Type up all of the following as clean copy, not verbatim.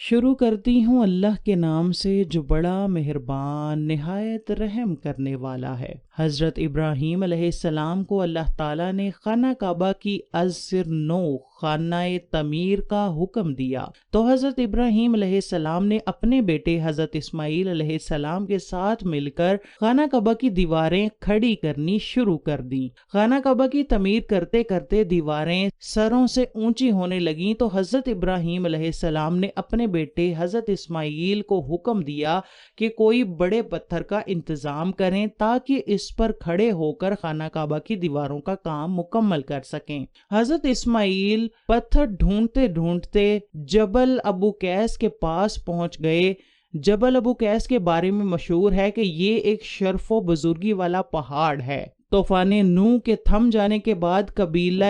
شروع کرتی ہوں اللہ کے نام سے جو بڑا مہربان نہایت رحم کرنے والا ہے۔ حضرت ابراہیم علیہ السلام کو اللہ تعالیٰ نے خانہ کعبہ کی از سر نو خانہ تعمیر کا حکم دیا تو حضرت ابراہیم علیہ السلام نے اپنے بیٹے حضرت اسماعیل علیہ السلام کے ساتھ مل کر خانہ کعبہ کی دیواریں کھڑی کرنی شروع کر دیں۔ خانہ کعبہ کی تعمیر کرتے کرتے دیواریں سروں سے اونچی ہونے لگیں تو حضرت ابراہیم علیہ السلام نے اپنے بیٹے حضرت اسماعیل کو حکم دیا کہ کوئی بڑے پتھر کا انتظام کریں تاکہ اس پر کھڑے ہو کر خانہ کعبہ کی دیواروں کا کام مکمل کر سکیں۔ حضرت اسماعیل پتھر ڈھونڈتے ڈھونڈتے جبل ابو قیس کے پاس پہنچ گئے۔ جبل ابو قیس کے بارے میں مشہور ہے کہ یہ ایک شرف و بزرگی والا پہاڑ ہے۔ طوفان نوح کے تھم جانے کے بعد قبیلہ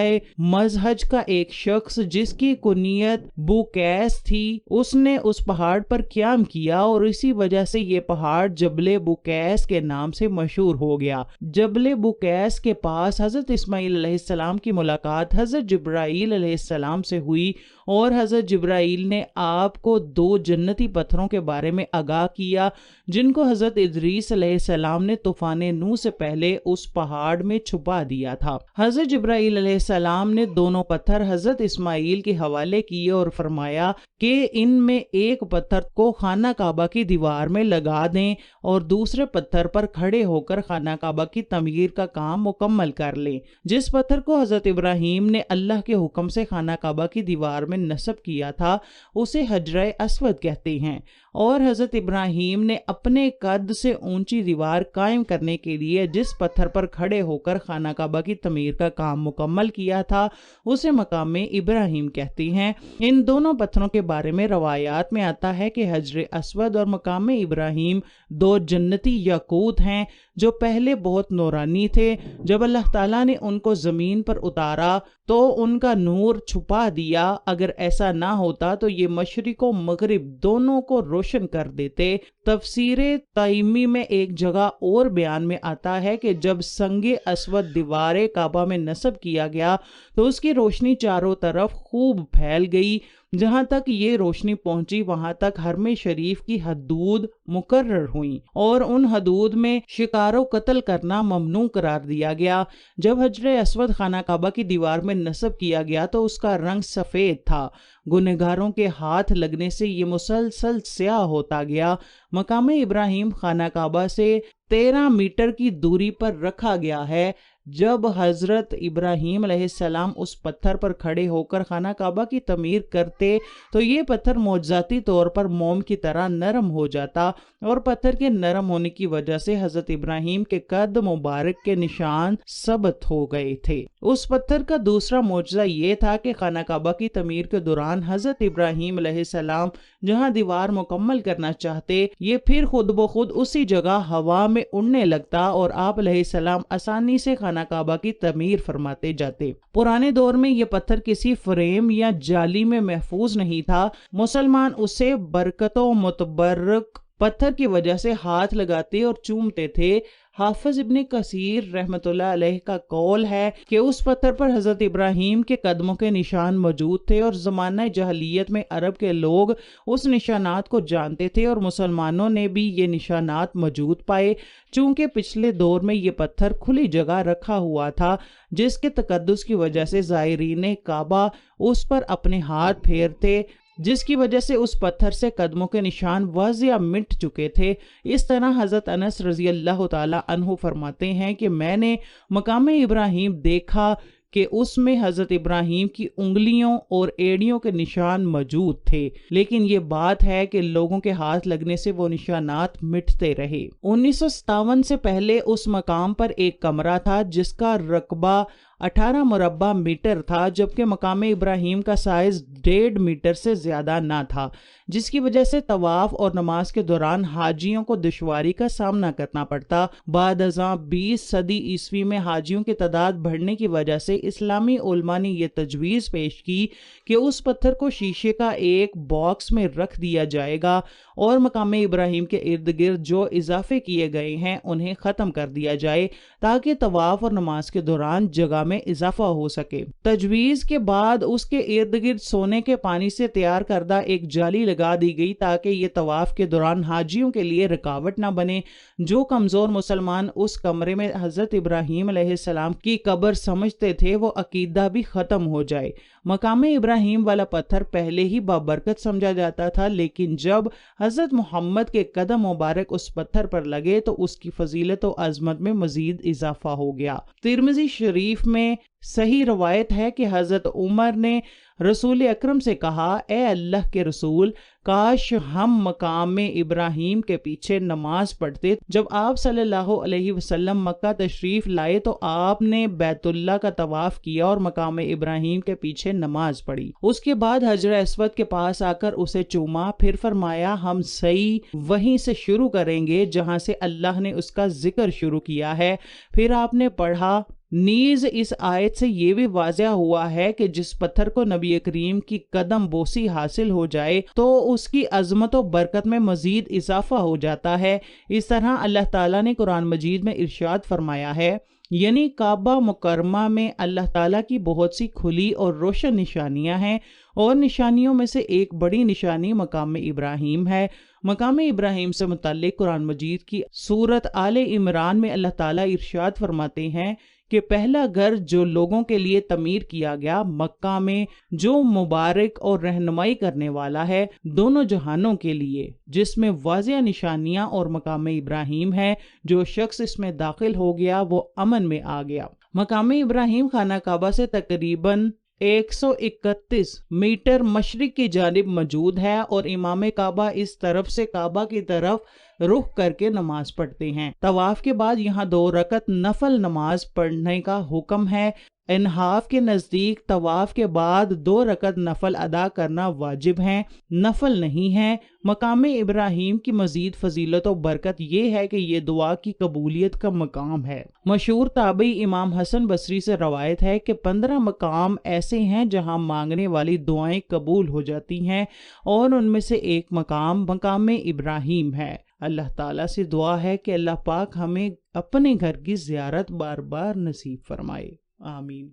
مزہج کا ایک شخص جس کی کنیت بوقیس تھی اس نے اس پہاڑ پر قیام کیا اور اسی وجہ سے یہ پہاڑ جبل بوقیس کے نام سے مشہور ہو گیا۔ جبل بوقیس کے پاس حضرت اسماعیل علیہ السلام کی ملاقات حضرت جبرائیل علیہ السلام سے ہوئی اور حضرت جبرائیل نے آپ کو 2 جنتی پتھروں کے بارے میں آگاہ کیا جن کو حضرت ادریس علیہ السلام نے طوفان نوح سے پہلے اس پہاڑ میں چھپا دیا تھا۔ حضرت جبرائیل علیہ السلام نے دونوں پتھر حضرت اسماعیل کے حوالے کیے اور فرمایا کہ ان میں ایک پتھر کو خانہ کعبہ کی دیوار میں لگا دیں اور دوسرے پتھر پر کھڑے ہو کر خانہ کعبہ کی تعمیر کا کام مکمل کر لیں۔ جس پتھر کو حضرت ابراہیم نے اللہ کے حکم سے خانہ کعبہ کی دیوار میں نصب کیا تھا اسے حجرہ اسود کہتے ہیں، اور حضرت ابراہیم نے اپنے قد سے اونچی دیوار قائم کرنے کے لیے جس پتھر پر کھڑے ہو کر خانہ کعبہ کی تعمیر کا کام مکمل کیا تھا اسے مقام ابراہیم کہتے ہیں۔ ان دونوں پتھروں کے بارے میں روایات میں آتا ہے کہ حجر اسود اور مقام ابراہیم 2 جنتی یاقوت ہیں جو پہلے بہت نورانی تھے۔ جب اللہ تعالیٰ نے ان کو زمین پر اتارا تو ان کا نور چھپا دیا، اگر ایسا نہ ہوتا تو یہ مشرق و مغرب دونوں کو روشن کر دیتے۔ تفسیر تیمی میں ایک جگہ اور بیان میں آتا ہے کہ جب سنگ اسود دیوار کعبہ میں نصب کیا گیا تو اس کی روشنی چاروں طرف خوب پھیل گئی، جہاں تک یہ روشنی پہنچی وہاں تک حرم شریف کی حدود مقرر ہوئیں اور ان حدود میں شکار و قتل کرنا ممنوع قرار دیا گیا۔ جب حجر اسود خانہ کعبہ کی دیوار میں نصب کیا گیا تو اس کا رنگ سفید تھا، گنہگاروں کے ہاتھ لگنے سے یہ مسلسل سیاہ ہوتا گیا۔ مقام ابراہیم خانہ کعبہ سے 13 میٹر کی دوری پر رکھا گیا ہے۔ جب حضرت ابراہیم علیہ السلام اس پتھر پر کھڑے ہو کر خانہ کعبہ کی تعمیر کرتے تو یہ پتھر معجزاتی طور پر موم کی طرح نرم ہو جاتا اور پتھر کے نرم ہونے کی وجہ سے حضرت ابراہیم کے قد مبارک کے نشان ثبت ہو گئے تھے۔ اس پتھر کا دوسرا معجزہ یہ تھا کہ خانہ کعبہ کی تعمیر کے دوران حضرت ابراہیم علیہ السلام جہاں دیوار مکمل کرنا چاہتے یہ پھر خود بخود اسی جگہ ہوا میں اڑنے لگتا اور آپ علیہ السلام آسانی سے خانہ کعبہ کی تعمیر فرماتے جاتے۔ پرانے دور میں یہ پتھر کسی فریم یا جالی میں محفوظ نہیں تھا، مسلمان اسے برکت و متبرک پتھر کی وجہ سے ہاتھ لگاتے اور چومتے تھے۔ حافظ ابن کثیر رحمۃ اللہ علیہ کا قول ہے کہ اس پتھر پر حضرت ابراہیم کے قدموں کے نشان موجود تھے اور زمانہ جاہلیت میں عرب کے لوگ اس نشانات کو جانتے تھے اور مسلمانوں نے بھی یہ نشانات موجود پائے۔ چونکہ پچھلے دور میں یہ پتھر کھلی جگہ رکھا ہوا تھا جس کے تقدس کی وجہ سے زائرین کعبہ اس پر اپنے ہاتھ پھیرتے، جس کی وجہ سے اس پتھر سے قدموں کے نشان واضح مٹ چکے تھے۔ اس طرح حضرت انس رضی اللہ تعالی عنہ فرماتے ہیں کہ میں نے مقام ابراہیم دیکھا کہ اس میں حضرت ابراہیم کی انگلیوں اور ایڑیوں کے نشان موجود تھے، لیکن یہ بات ہے کہ لوگوں کے ہاتھ لگنے سے وہ نشانات مٹتے رہے۔ 1957 سے پہلے اس مقام پر ایک کمرہ تھا جس کا رقبہ 18 مربع میٹر تھا، جبکہ مقام ابراہیم کا سائز 1.5 میٹر سے زیادہ نہ تھا، جس کی وجہ سے طواف اور نماز کے دوران حاجیوں کو دشواری کا سامنا کرنا پڑتا۔ بعد ازاں 20 صدی عیسوی میں حاجیوں کی تعداد بڑھنے کی وجہ سے اسلامی علماء نے یہ تجویز پیش کی کہ اس پتھر کو شیشے کا ایک باکس میں رکھ دیا جائے گا اور مقام ابراہیم کے ارد گرد جو اضافے کیے گئے ہیں انہیں ختم کر دیا جائے تاکہ طواف اور نماز کے دوران جگہ میں اضافہ ہو سکے۔ تجویز کے بعد اس کے ارد گرد سونے کے پانی سے تیار کردہ ایک جالی لگا دی گئی تاکہ یہ طواف کے دوران حاجیوں کے لیے رکاوٹ نہ بنے۔ جو کمزور مسلمان اس کمرے میں حضرت ابراہیم علیہ السلام کی قبر سمجھتے تھے وہ عقیدہ بھی ختم ہو جائے۔ مقام ابراہیم والا پتھر پہلے ہی بابرکت سمجھا جاتا تھا، لیکن جب حضرت محمد کے قدم مبارک اس پتھر پر لگے تو اس کی فضیلت و عظمت میں مزید اضافہ ہو گیا۔ ترمذی شریف میں صحیح روایت ہے کہ حضرت عمر نے رسول اکرم سے کہا، اے اللہ کے رسول، کاش ہم مقام ابراہیم کے پیچھے نماز پڑھتے۔ جب آپ صلی اللہ علیہ وسلم مکہ تشریف لائے تو آپ نے بیت اللہ کا طواف کیا اور مقام ابراہیم کے پیچھے نماز پڑھی۔ اس کے بعد حجر اسود کے پاس آ کر اسے چوما، پھر فرمایا ہم سعی وہیں سے شروع کریں گے جہاں سے اللہ نے اس کا ذکر شروع کیا ہے۔ پھر آپ نے پڑھا، نیز اس آیت سے یہ بھی واضح ہوا ہے کہ جس پتھر کو نبی کریم کی قدم بوسی حاصل ہو جائے تو اس کی عظمت و برکت میں مزید اضافہ ہو جاتا ہے۔ اس طرح اللہ تعالیٰ نے قرآن مجید میں ارشاد فرمایا ہے، یعنی کعبہ مکرمہ میں اللہ تعالیٰ کی بہت سی کھلی اور روشن نشانیاں ہیں، اور نشانیوں میں سے ایک بڑی نشانی مقام ابراہیم ہے۔ مقام ابراہیم سے متعلق قرآن مجید کی سورت آل عمران میں اللہ تعالیٰ ارشاد فرماتے ہیں کہ پہلا گھر جو لوگوں کے لیے تعمیر کیا گیا مکہ میں، جو مبارک اور رہنمائی کرنے والا ہے دونوں جہانوں کے لیے، جس میں واضح نشانیاں اور مقام ابراہیم ہے، جو شخص اس میں داخل ہو گیا وہ امن میں آ گیا۔ مقام ابراہیم خانہ کعبہ سے تقریباً 131 میٹر مشرق کی جانب موجود ہے، اور امام کعبہ اس طرف سے کعبہ کی طرف رخ کر کے نماز پڑھتے ہیں۔ طواف کے بعد یہاں 2 رکعت نفل نماز پڑھنے کا حکم ہے۔ انحاف کے نزدیک طواف کے بعد 2 رکعت نفل ادا کرنا واجب ہیں، نفل نہیں ہے۔ مقام ابراہیم کی مزید فضیلت و برکت یہ ہے کہ یہ دعا کی قبولیت کا مقام ہے۔ مشہور تابعی امام حسن بصری سے روایت ہے کہ 15 مقام ایسے ہیں جہاں مانگنے والی دعائیں قبول ہو جاتی ہیں، اور ان میں سے ایک مقام ابراہیم ہے۔ اللہ تعالیٰ سے دعا ہے کہ اللہ پاک ہمیں اپنے گھر کی زیارت بار بار نصیب فرمائے، آمین۔